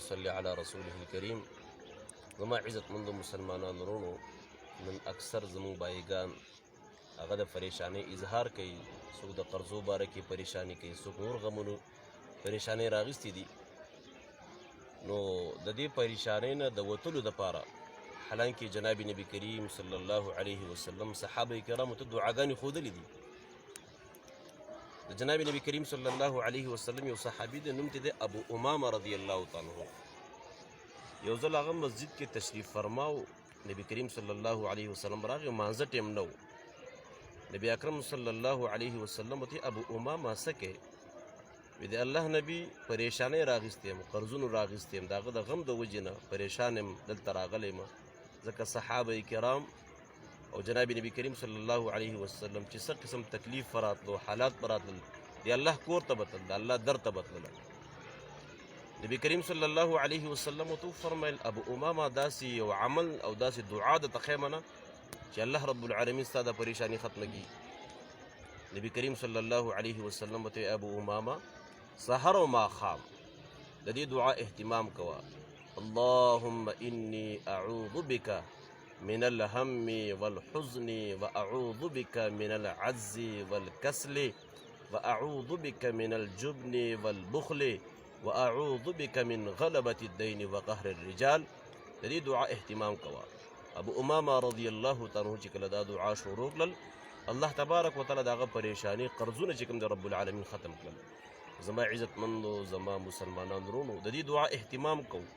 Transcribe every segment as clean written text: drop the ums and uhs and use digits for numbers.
صل على رسوله الكريم. زما عزت مند مسلمانان ورونو نن اکثر زمون بایگان هغه د پریشانی اظهار کوي، څوک د قرضو باره کې پریشانی کوي، څوک نور غمونو پریشانی راغستې دي. نو د دې پریشانی نه د وتلو دپاره حالانکه جناب نبی کریم صلی الله علیه وسلم صحابه کرامو ته دعاګانې ښودلې دي. د جناب نبی کریم صلی الله علیه وسلم یو صحابي دی، نوم دی ابو امامه رضی الله تعالی عنه. یو ځل هغه مسجد کې تشریف فرماو، نبی کریم صلی الله علیه وسلم راغی، مانځه ټیم نه و. نبی اکرم صلی الله علیه وسلم ته ابو امامه څه کوې؟ وی د الله نبی پریشانی راغستې یم، قرضونو راغستې یم، د هغه د غم د وجې نه پریشان یم، دلته راغلی یم ځکه صحابه کرام او جناب نبی کریم صلی الله علیه وسلم چې څه قسم تکلیف فراتلو، حالات براتلل، د الله کور ته به تلل، د الله در ته به تلل. نبی کریم صلی الله علیه وسلم ته وفرمیل ابو امامه داسې یو عمل او داسې دعا درته ښیم نه چې الله رب العالمین ستا د پریشانی ختمه کړي. نبی کریم صلی الله علیه وسلم ته ابو امامه سحر و ماښام د دې دعا اهتمام کوه. اللهم انی اعوذ بک من الهم والحزن واعوذ بك من العجز والكسل واعوذ بك من الجبن والبخل واعوذ بك من غلبة الدين وقهر الرجال. د دې دعا اهتمام کوه. ابو امامه رضی الله تعالی عنہ چې کله دا دعا شروع کړل، الله تبارک وتعالی د هغه پریشانی قرضونه چې کوم د رب العالمین ختم کړل. زما عزتمندو، زما مسلمانان ورونو، د دې دعا اهتمام کوو.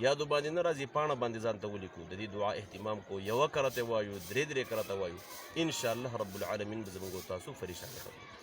یادو باندې نه راځي، پاڼه باندې ځان ته ولیکو. د دې دعا اهتمام کوو، یوه کرته وایو، درې کرته وایو، انشاءالله رب العالمین به زموږ او تاسو پریشاني ختموي.